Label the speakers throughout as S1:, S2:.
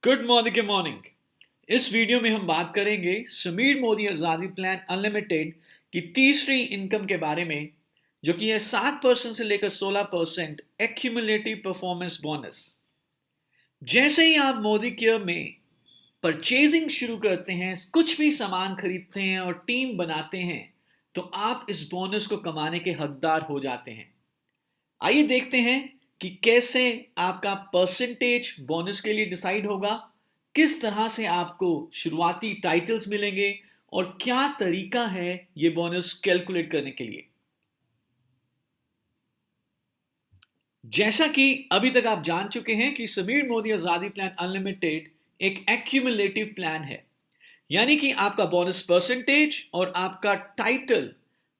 S1: Good morning इस video में हम बात करेंगे समीर मोदी आज़ादी प्लान अनलिमिटेड की तीसरी इनकम के बारे में, जो कि है 7% से लेकर 16% एक्यूमुलेटिव परफॉर्मेंस बोनस। जैसे ही आप मोदी केयर में परचेजिंग शुरू करते हैं, कुछ भी सामान खरीदते हैं और टीम बनाते हैं, तो आप इस बोनस को कमाने के हकदार हो जाते हैं। आइए देखते हैं कि कैसे आपका परसेंटेज बोनस के लिए डिसाइड होगा, किस तरह से आपको शुरुआती टाइटल्स मिलेंगे और क्या तरीका है ये बोनस कैलकुलेट करने के लिए। जैसा कि अभी तक आप जान चुके हैं कि समीर मोदी आजादी प्लान अनलिमिटेड एक एक्यूमुलेटिव प्लान है, यानी कि आपका बोनस परसेंटेज और आपका टाइटल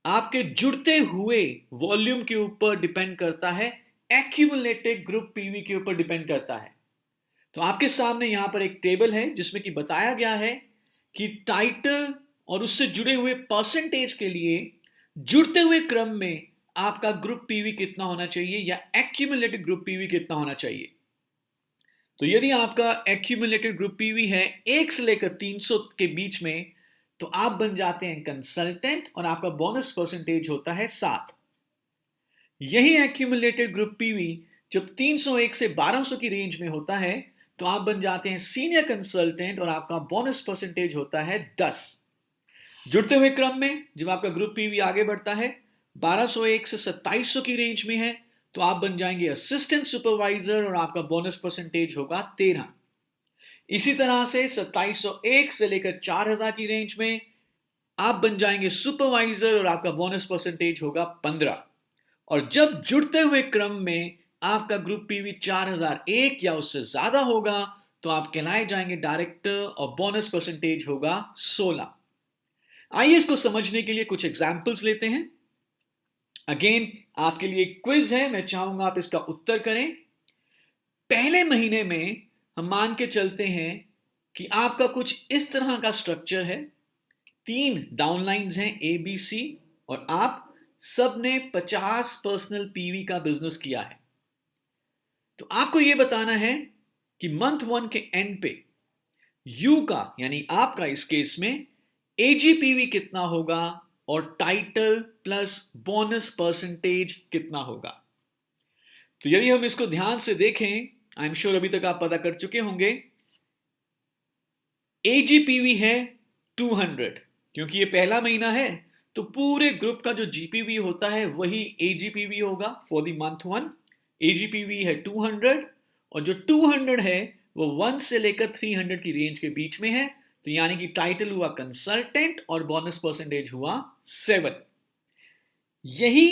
S1: आपके जुड़ते हुए वॉल्यूम के ऊपर डिपेंड करता है, एक्यूमुलेटेड ग्रुप पीवी के ऊपर डिपेंड करता है। तो आपके सामने यहां पर एक टेबल है जिसमें कि बताया गया है कि टाइटल और उससे जुड़े हुए परसेंटेज के लिए जुड़ते हुए क्रम में आपका ग्रुप पीवी कितना होना चाहिए या एक्यूमुलेटेड ग्रुप पीवी कितना होना चाहिए। तो यदि आपका एक्यूमुलेटेड ग्रुप पीवी है 1 से लेकर 300 के बीच में, तो आप बन जाते हैं कंसल्टेंट और आपका बोनस परसेंटेज होता है 7। यही एक्यूमुलेटेड ग्रुप पीवी जब 301 से 1200 की रेंज में होता है, तो आप बन जाते हैं सीनियर कंसल्टेंट और आपका बोनस परसेंटेज होता है 10। जुड़ते हुए क्रम में जब आपका ग्रुप पीवी आगे बढ़ता है, 1201 से 2700 की रेंज में है, तो आप बन जाएंगे असिस्टेंट सुपरवाइजर और आपका बोनस परसेंटेज होगा 13। इसी तरह से 2701 से लेकर 4000 की रेंज में आप बन जाएंगे सुपरवाइजर और आपका बोनस परसेंटेज होगा 15। और जब जुड़ते हुए क्रम में आपका ग्रुप पीवी 4001 या उससे ज्यादा होगा, तो आप कहलाए जाएंगे डायरेक्टर और बोनस परसेंटेज होगा 16। आइए इसको समझने के लिए कुछ एग्जाम्पल्स लेते हैं। अगेन आपके लिए क्विज है, मैं चाहूंगा आप इसका उत्तर करें। पहले महीने में हम मान के चलते हैं कि आपका कुछ इस तरह का स्ट्रक्चर है, 3 डाउनलाइंस हैं ए बी सी, और आप सबने 50 पर्सनल पीवी का बिजनेस किया है। तो आपको यह बताना है कि मंथ 1 के एंड पे यू का यानी आपका इस केस में एजीपीवी कितना होगा और टाइटल प्लस बोनस परसेंटेज कितना होगा। तो यदि हम इसको ध्यान से देखें, आई एम श्योर अभी तक आप पता कर चुके होंगे, एजीपीवी है 200, क्योंकि ये पहला महीना है, तो पूरे ग्रुप का जो जीपीवी होता है वही एजीपीवी होगा फॉर द मंथ 1। एजीपीवी है 200 और जो 200 है वो 1 से लेकर 300 की रेंज के बीच में है, तो यानी कि टाइटल हुआ कंसल्टेंट और बोनस परसेंटेज हुआ 7। यही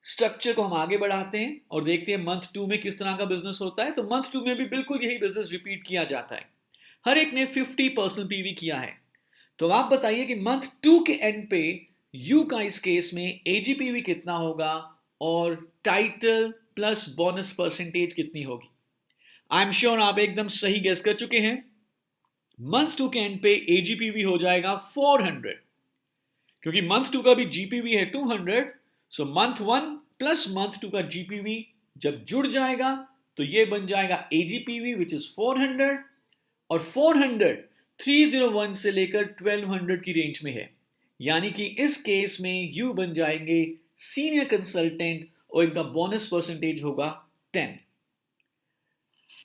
S1: स्ट्रक्चर को हम आगे बढ़ाते हैं और देखते हैं मंथ 2 में किस तरह का बिजनेस होता है। तो मंथ 2 में भी बिल्कुल यही बिजनेस रिपीट किया जाता है। हर एक ने 50 पर्सनल पीवी किया है। तो आप बताइए कि मंथ 2 के एंड पे यू का इस केस में एजीपीवी कितना होगा और टाइटल प्लस बोनस परसेंटेज कितनी होगी। आई एम श्योर आप एकदम सही गेस कर चुके हैं। मंथ 2 के एंड पे एजीपीवी हो जाएगा 400, क्योंकि मंथ 2 का भी जीपीवी है 200। सो मंथ 1 प्लस मंथ 2 का जीपीवी जब जुड़ जाएगा तो ये बन जाएगा एजीपीवी विच इज 400, और 400 301 से लेकर 1200 की रेंज में है, यानी कि इस केस में यू बन जाएंगे सीनियर कंसल्टेंट और इनका बोनस परसेंटेज होगा 10।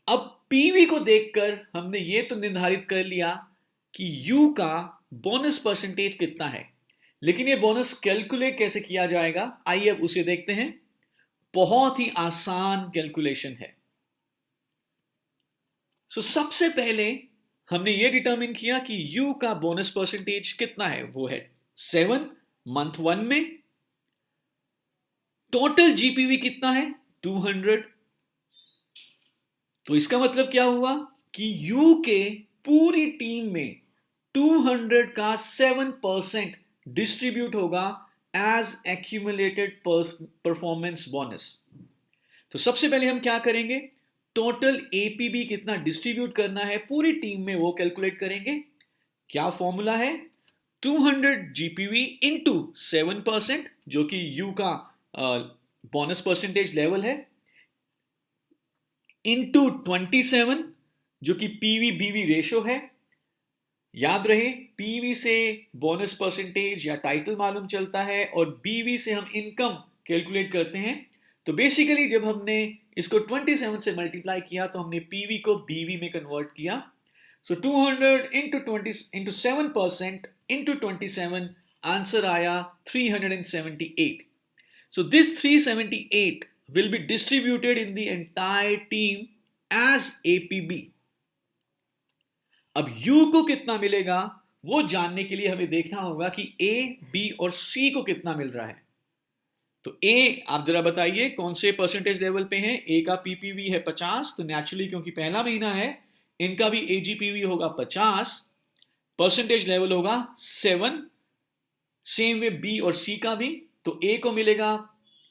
S1: अब पीवी को देखकर हमने ये तो निर्धारित कर लिया कि यू का बोनस परसेंटेज कितना है, लेकिन ये बोनस कैलकुलेट कैसे किया जाएगा, आइए अब उसे देखते हैं। बहुत ही आसान कैलकुलेशन है। सबसे पहले हमने ये डिटरमिन किया कि यू का बोनस परसेंटेज कितना है, वो है 7 मंथ 1 में। टोटल जीपीवी कितना है 200। तो इसका मतलब क्या हुआ कि यू के पूरी टीम में 200 का 7% डिस्ट्रीब्यूट होगा एज एक्यूमुलेटेड परफॉर्मेंस बोनस। तो सबसे पहले हम क्या करेंगे, टोटल एपीबी कितना डिस्ट्रीब्यूट करना है पूरी टीम में वो कैलकुलेट करेंगे। क्या फॉर्मूला है, 200 जीपीवी इंटू 7%, जो कि यू का बोनस परसेंटेज लेवल है, इंटू 27, जो कि पीवी बीवी रेशो है। याद रहे, पीवी से बोनस परसेंटेज या टाइटल मालूम चलता है और बीवी से हम इनकम कैलकुलेट करते हैं। तो बेसिकली जब हमने इसको 27 से मल्टीप्लाई किया तो हमने पीवी को बीवी में कन्वर्ट किया। सो 200 इंटू 20 इंटू 7% इंटू 27, आंसर आया 378। So this 378 will be distributed in the entire team as APB. अब U को कितना मिलेगा वो जानने के लिए हमें देखना होगा कि A, B और C को कितना मिल रहा है। तो A आप जरा बताइए कौन से परसेंटेज लेवल पे हैं। A का PPV है 50, तो नेचुरली क्योंकि पहला महीना है इनका भी AGPV होगा 50, परसेंटेज लेवल होगा 7। सेम वे B और C का भी, तो A को मिलेगा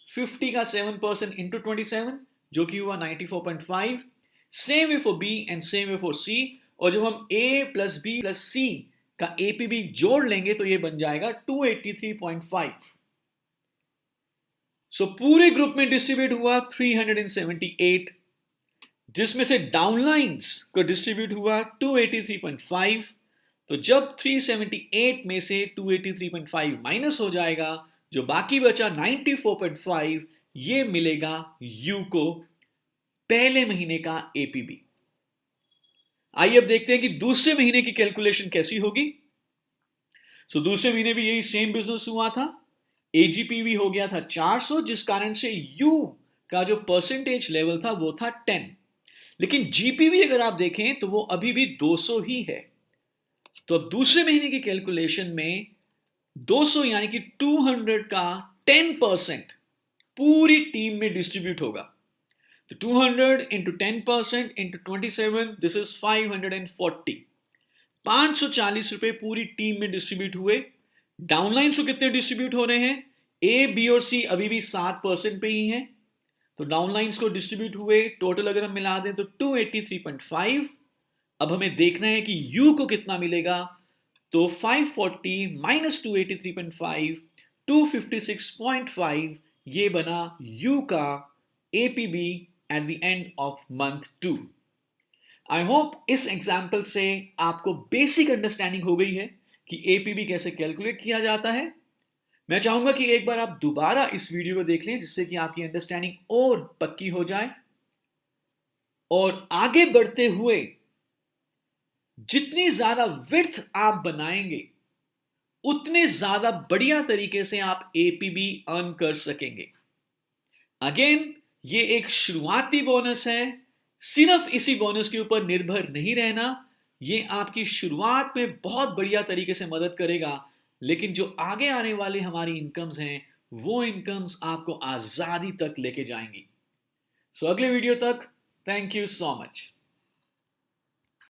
S1: 50 का 7% इंटू 27 जो कि हुआ 94.5। Same way for B and same way for C, और जब हम A plus B plus C का एपीबी जोड़ लेंगे तो ये बन जाएगा 283.5। सो पूरे ग्रुप में डिस्ट्रीब्यूट हुआ 378, जिसमें से डाउनलाइंस को डिस्ट्रीब्यूट हुआ 283.5। तो जब 378 में से 283.5 माइनस हो जाएगा, जो बाकी बचा 94.5, ये मिलेगा यू को पहले महीने का एपीबी। आइए अब देखते हैं कि दूसरे महीने की कैलकुलेशन कैसी होगी। सो दूसरे महीने भी यही सेम बिजनेस हुआ था। एजीपीवी हो गया था 400, जिस कारण से यू का जो परसेंटेज लेवल था वो था 10। लेकिन जीपीवी अगर आप देखें तो वो अभी भी 200 ही है। तो अब दूसरे महीने की कैलकुलेशन में 200 यानी कि 200 का 10% पूरी टीम में डिस्ट्रीब्यूट होगा। तो 200 इंटू 10% इंटू 27, दिस इज 540। 540 रुपए पूरी टीम में डिस्ट्रीब्यूट हुए। डाउनलाइंस को कितने डिस्ट्रीब्यूट हो रहे हैं? ए, बी और सी अभी भी 7% पे ही हैं, तो डाउनलाइंस को डिस्ट्रीब्यूट हुए टोटल अगर हम मिला दें तो 283.5। अब हमें देखना है कि यू को कितना मिलेगा। तो 540 माइनस 283.5, 256.5, ये बना यू का APB at the end of month 2। I hope इस एग्जाम्पल से आपको बेसिक अंडरस्टैंडिंग हो गई है कि एपीबी कैसे कैलकुलेट किया जाता है। मैं चाहूंगा कि एक बार आप दोबारा इस वीडियो को देख लें, जिससे कि आपकी अंडरस्टैंडिंग और पक्की हो जाए। और आगे बढ़ते हुए जितनी ज्यादा विड्थ आप बनाएंगे उतने ज्यादा बढ़िया तरीके से आप एपीबी अर्न कर सकेंगे। अगेन, ये एक शुरुआती बोनस है, सिर्फ इसी बोनस के ऊपर निर्भर नहीं रहना। ये आपकी शुरुआत में बहुत बढ़िया तरीके से मदद करेगा, लेकिन जो आगे आने वाले हमारी इनकम्स हैं वो इनकम्स आपको आजादी तक लेके जाएंगी। सो अगले वीडियो तक, थैंक यू सो मच।